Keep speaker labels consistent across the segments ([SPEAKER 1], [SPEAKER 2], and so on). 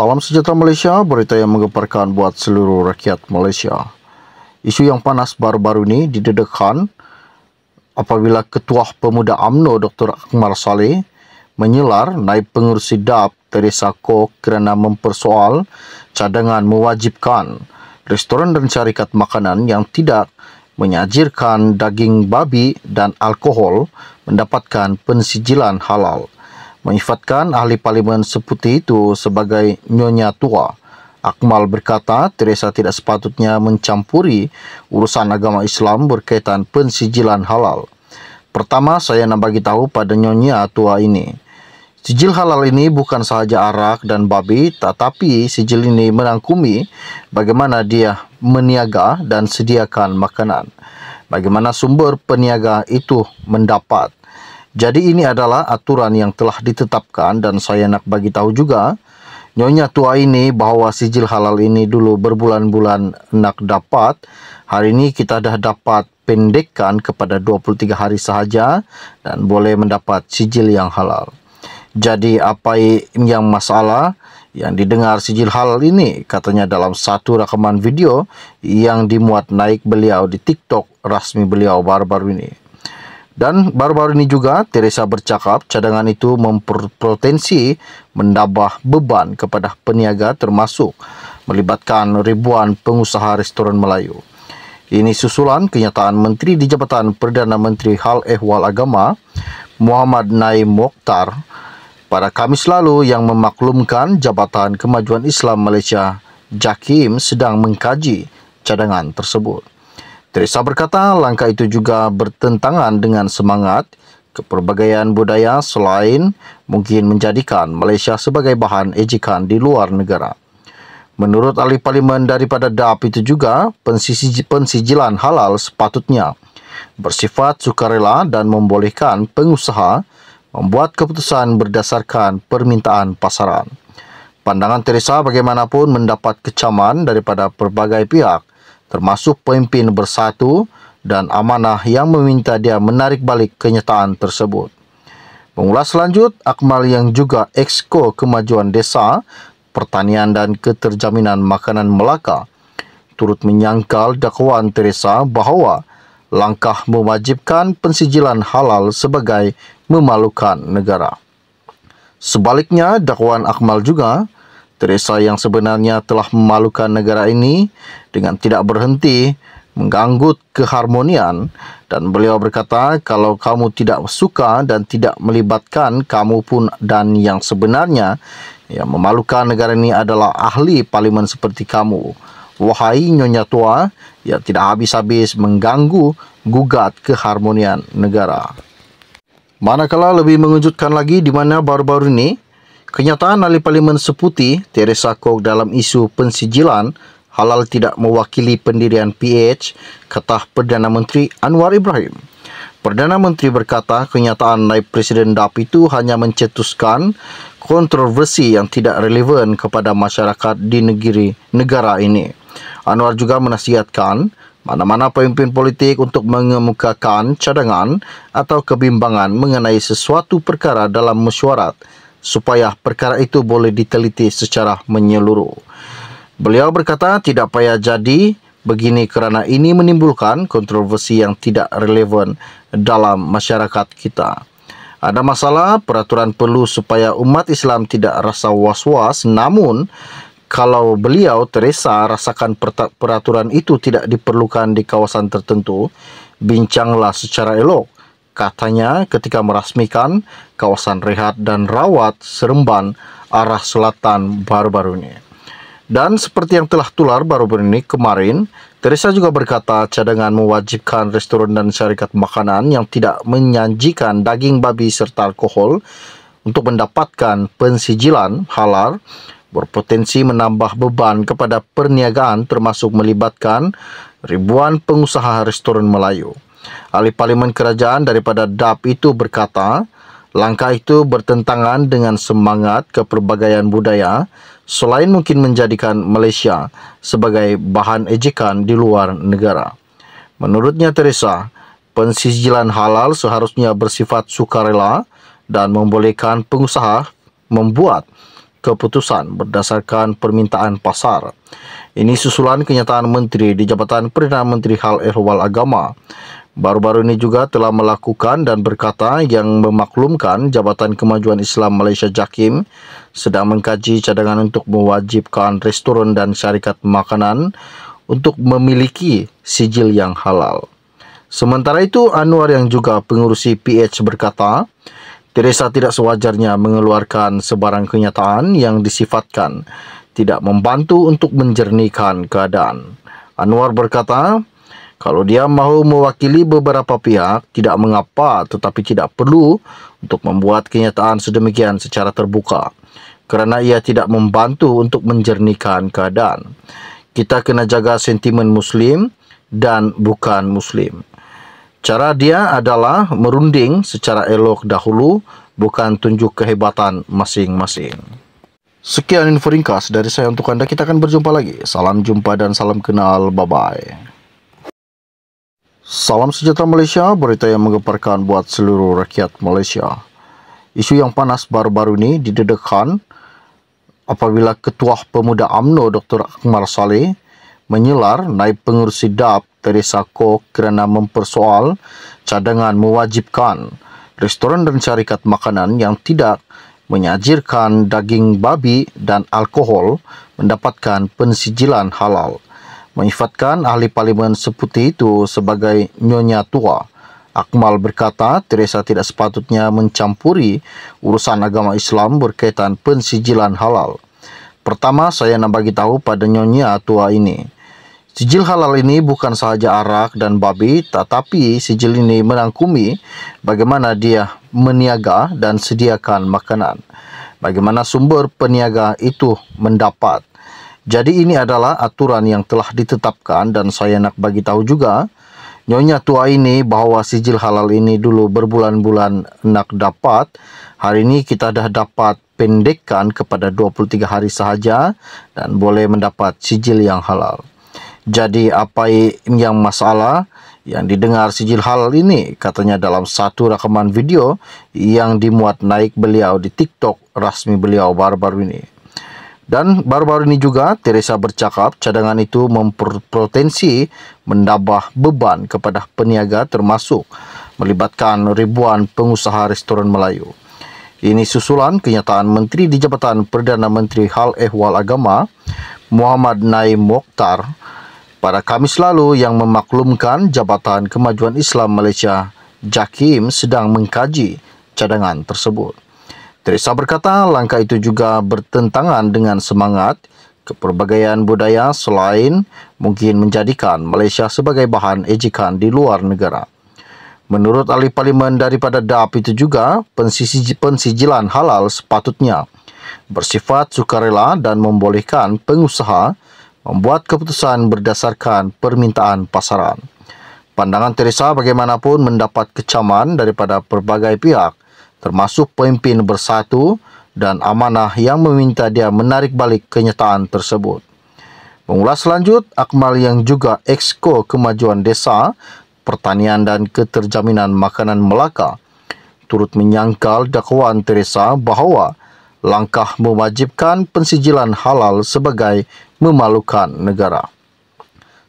[SPEAKER 1] Salam sejahtera Malaysia, berita yang menggemparkan buat seluruh rakyat Malaysia. Isu yang panas baru-baru ini didedahkan apabila Ketua Pemuda UMNO Dr. Akmal Saleh menyelar naib pengerusi DAP Teresa Kok kerana mempersoal cadangan mewajibkan restoran dan syarikat makanan yang tidak menyajirkan daging babi dan alkohol mendapatkan pensijilan halal. Menyifatkan ahli parlimen Seputi itu sebagai nyonya tua. Akmal berkata Teresa tidak sepatutnya mencampuri urusan agama Islam berkaitan pensijilan halal. Pertama, saya nak bagi tahu pada nyonya tua ini. Sijil halal ini bukan sahaja arak dan babi, tetapi sijil ini merangkumi bagaimana dia meniaga dan sediakan makanan. Bagaimana sumber peniaga itu mendapat. Jadi ini adalah aturan yang telah ditetapkan dan saya nak bagi tahu juga nyonya tua ini bahawa sijil halal ini dulu berbulan-bulan nak dapat. Hari ini kita dah dapat pendekkan kepada 23 hari sahaja dan boleh mendapat sijil yang halal. Jadi apa yang masalah yang didengar sijil halal ini? Katanya dalam satu rakaman video yang dimuat naik beliau di TikTok rasmi beliau baru-baru ini. Dan baru-baru ini juga Teresa bercakap cadangan itu memperpotensi menambah beban kepada peniaga termasuk melibatkan ribuan pengusaha restoran Melayu. Ini susulan kenyataan Menteri di Jabatan Perdana Menteri Hal Ehwal Agama Muhammad Naim Mokhtar pada Khamis lalu yang memaklumkan Jabatan Kemajuan Islam Malaysia JAKIM sedang mengkaji cadangan tersebut. Teresa berkata langkah itu juga bertentangan dengan semangat kepelbagaian budaya selain mungkin menjadikan Malaysia sebagai bahan ejekan di luar negara. Menurut ahli parlimen daripada DAP itu juga, pensijilan halal sepatutnya bersifat sukarela dan membolehkan pengusaha membuat keputusan berdasarkan permintaan pasaran. Pandangan Teresa bagaimanapun mendapat kecaman daripada pelbagai pihak, termasuk pemimpin Bersatu dan Amanah yang meminta dia menarik balik kenyataan tersebut. Pengulas lanjut, Akmal yang juga Exco Kemajuan Desa, Pertanian dan Keterjaminan Makanan Melaka turut menyangkal dakwaan Teresa bahawa langkah mewajibkan pensijilan halal sebagai memalukan negara. Sebaliknya, dakwaan Akmal juga Teresa yang sebenarnya telah memalukan negara ini dengan tidak berhenti mengganggu keharmonian, dan beliau berkata kalau kamu tidak suka dan tidak melibatkan kamu pun, dan yang sebenarnya yang memalukan negara ini adalah ahli parlimen seperti kamu. Wahai nyonya tua yang tidak habis-habis mengganggu gugat keharmonian negara. Manakala lebih mengejutkan lagi di mana baru-baru ini kenyataan ahli parlimen Seputi Teresa Kok dalam isu pensijilan halal tidak mewakili pendirian PH, kata Perdana Menteri Anwar Ibrahim. Perdana Menteri berkata kenyataan naib Presiden DAP itu hanya mencetuskan kontroversi yang tidak relevan kepada masyarakat di negara ini. Anwar juga menasihatkan mana-mana pemimpin politik untuk mengemukakan cadangan atau kebimbangan mengenai sesuatu perkara dalam mesyuarat supaya perkara itu boleh diteliti secara menyeluruh. Beliau berkata tidak payah jadi begini kerana ini menimbulkan kontroversi yang tidak relevan dalam masyarakat kita. Ada masalah, peraturan perlu supaya umat Islam tidak rasa was-was, namun kalau beliau Teresa rasakan peraturan itu tidak diperlukan di kawasan tertentu, bincanglah secara elok, katanya ketika merasmikan kawasan rehat dan rawat Seremban arah selatan baru-baru ini. Dan seperti yang telah tular baru-baru ini kemarin, Teresa juga berkata cadangan mewajibkan restoran dan syarikat makanan yang tidak menyajikan daging babi serta alkohol untuk mendapatkan pensijilan halal berpotensi menambah beban kepada perniagaan termasuk melibatkan ribuan pengusaha restoran Melayu. Ahli parlimen kerajaan daripada DAP itu berkata, langkah itu bertentangan dengan semangat kepelbagaian budaya selain mungkin menjadikan Malaysia sebagai bahan ejekan di luar negara. Menurutnya Teresa, pensijilan halal seharusnya bersifat sukarela dan membolehkan pengusaha membuat keputusan berdasarkan permintaan pasar. Ini susulan kenyataan Menteri di Jabatan Perdana Menteri Hal Ehwal Agama. Baru-baru ini juga telah melakukan dan berkata yang memaklumkan Jabatan Kemajuan Islam Malaysia JAKIM sedang mengkaji cadangan untuk mewajibkan restoran dan syarikat makanan untuk memiliki sijil yang halal. Sementara itu, Anwar yang juga pengurusi PH berkata, Teresa tidak sewajarnya mengeluarkan sebarang kenyataan yang disifatkan tidak membantu untuk menjernihkan keadaan. Anwar berkata, kalau dia mahu mewakili beberapa pihak, tidak mengapa, tetapi tidak perlu untuk membuat kenyataan sedemikian secara terbuka, kerana ia tidak membantu untuk menjernihkan keadaan. Kita kena jaga sentimen Muslim dan bukan Muslim. Cara dia adalah merunding secara elok dahulu, bukan tunjuk kehebatan masing-masing. Sekian info ringkas dari saya untuk anda. Kita akan berjumpa lagi. Salam jumpa dan salam kenal. Bye-bye. Salam sejahtera Malaysia, berita yang menggemparkan buat seluruh rakyat Malaysia. Isu yang panas baru-baru ini didedahkan apabila Ketua Pemuda UMNO Dr. Akmal Saleh menyelar naib pengurusi DAP Teresa Kok kerana mempersoal cadangan mewajibkan restoran dan syarikat makanan yang tidak menyajirkan daging babi dan alkohol mendapatkan pensijilan halal. Menyifatkan ahli parlimen seputi itu sebagai nyonya tua. Akmal berkata Teresa tidak sepatutnya mencampuri urusan agama Islam berkaitan pensijilan halal. Pertama, saya nak bagi tahu pada nyonya tua ini, sijil halal ini bukan sahaja arak dan babi, tetapi sijil ini merangkumi bagaimana dia meniaga dan sediakan makanan, bagaimana sumber peniaga itu mendapat. Jadi ini adalah aturan yang telah ditetapkan dan saya nak bagi tahu juga nyonya tua ini bahawa sijil halal ini dulu berbulan-bulan nak dapat. Hari ini kita dah dapat pendekkan kepada 23 hari sahaja dan boleh mendapat sijil yang halal. Jadi apa yang masalah yang didengar sijil halal ini? Katanya dalam satu rakaman video yang dimuat naik beliau di TikTok rasmi beliau baru-baru ini. Dan baru-baru ini juga Teresa bercakap cadangan itu memperpotensi menambah beban kepada peniaga termasuk melibatkan ribuan pengusaha restoran Melayu. Ini susulan kenyataan Menteri di Jabatan Perdana Menteri Hal Ehwal Agama Muhammad Naim Mokhtar pada Khamis lalu yang memaklumkan Jabatan Kemajuan Islam Malaysia JAKIM sedang mengkaji cadangan tersebut. Teresa berkata langkah itu juga bertentangan dengan semangat kepelbagaian budaya selain mungkin menjadikan Malaysia sebagai bahan ejekan di luar negara. Menurut ahli parlimen daripada DAP itu juga, pensijilan halal sepatutnya bersifat sukarela dan membolehkan pengusaha membuat keputusan berdasarkan permintaan pasaran. Pandangan Teresa bagaimanapun mendapat kecaman daripada pelbagai pihak, termasuk pemimpin Bersatu dan Amanah yang meminta dia menarik balik kenyataan tersebut. Pengulas lanjut, Akmal yang juga Exco Kemajuan Desa, Pertanian dan Keterjaminan Makanan Melaka turut menyangkal dakwaan Teresa bahawa langkah mewajibkan pensijilan halal sebagai memalukan negara.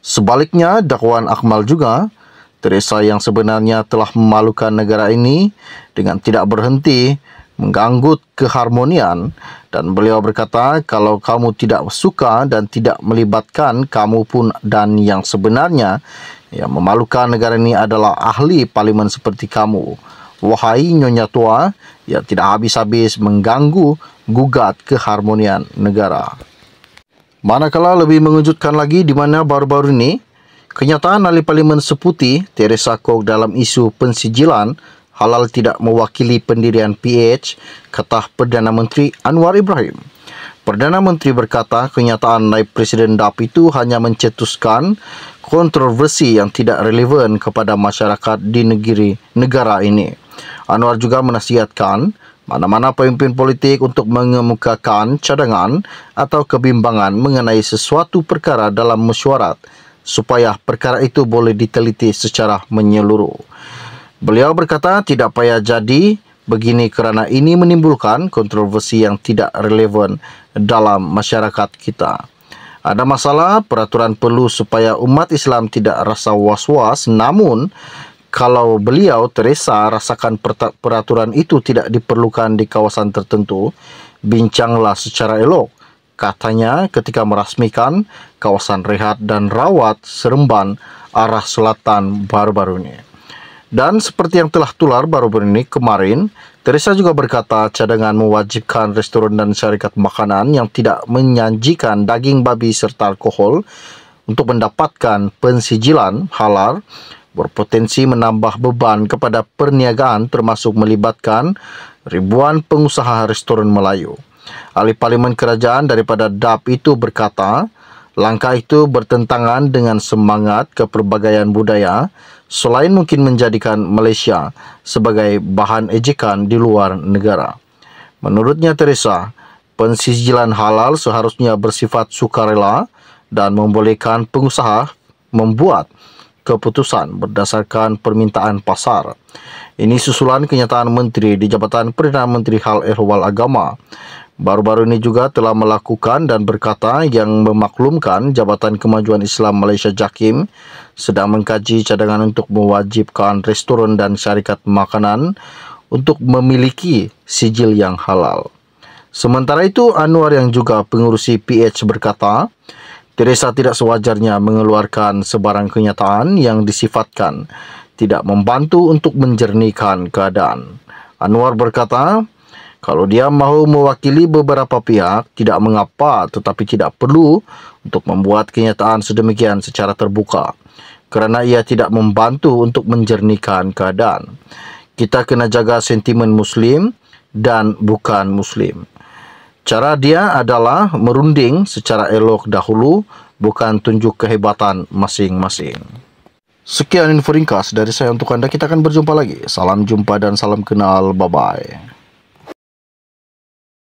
[SPEAKER 1] Sebaliknya, dakwaan Akmal juga, Teresa yang sebenarnya telah memalukan negara ini dengan tidak berhenti mengganggu keharmonian, dan beliau berkata kalau kamu tidak suka dan tidak melibatkan kamu pun dan yang sebenarnya yang memalukan negara ini adalah ahli parlimen seperti kamu. Wahai nyonya tua yang tidak habis-habis mengganggu gugat keharmonian negara. Manakala lebih mengejutkan lagi di mana baru-baru ini kenyataan ahli parlimen seputi Teresa Kok dalam isu pensijilan halal tidak mewakili pendirian PH, kata Perdana Menteri Anwar Ibrahim. Perdana Menteri berkata kenyataan naib Presiden DAP itu hanya mencetuskan kontroversi yang tidak relevan kepada masyarakat di negara ini. Anwar juga menasihatkan mana-mana pemimpin politik untuk mengemukakan cadangan atau kebimbangan mengenai sesuatu perkara dalam mesyuarat supaya perkara itu boleh diteliti secara menyeluruh. Beliau berkata tidak payah jadi Begini kerana ini menimbulkan kontroversi yang tidak relevan dalam masyarakat kita. Ada masalah, peraturan perlu supaya umat Islam tidak rasa was-was, namun kalau beliau Teresa rasakan peraturan itu tidak diperlukan di kawasan tertentu, bincanglah secara elok, katanya ketika merasmikan kawasan rehat dan rawat Seremban arah selatan baru-baru ini. Dan seperti yang telah tular baru-baru ini kemarin, Teresa juga berkata cadangan mewajibkan restoran dan syarikat makanan yang tidak menyajikan daging babi serta alkohol untuk mendapatkan pensijilan halal berpotensi menambah beban kepada perniagaan termasuk melibatkan ribuan pengusaha restoran Melayu. Ahli Parlimen Kerajaan daripada DAP itu berkata, langkah itu bertentangan dengan semangat kepelbagaian budaya selain mungkin menjadikan Malaysia sebagai bahan ejekan di luar negara. Menurutnya Teresa, pensijilan halal seharusnya bersifat sukarela dan membolehkan pengusaha membuat keputusan berdasarkan permintaan pasar. Ini susulan kenyataan Menteri di Jabatan Perdana Menteri Hal Ehwal Agama. Baru-baru ini juga telah melakukan dan berkata yang memaklumkan Jabatan Kemajuan Islam Malaysia JAKIM sedang mengkaji cadangan untuk mewajibkan restoran dan syarikat makanan untuk memiliki sijil yang halal. Sementara itu, Anwar yang juga pengurusi PH berkata, Teresa tidak sewajarnya mengeluarkan sebarang kenyataan yang disifatkan tidak membantu untuk menjernihkan keadaan. Anwar berkata, kalau dia mahu mewakili beberapa pihak, tidak mengapa tetapi tidak perlu untuk membuat kenyataan sedemikian secara terbuka kerana ia tidak membantu untuk menjernihkan keadaan. Kita kena jaga sentimen Muslim dan bukan Muslim. Cara dia adalah merunding secara elok dahulu, bukan tunjuk kehebatan masing-masing. Sekian info ringkas dari saya untuk anda. Kita akan berjumpa lagi. Salam jumpa dan salam kenal. Bye-bye.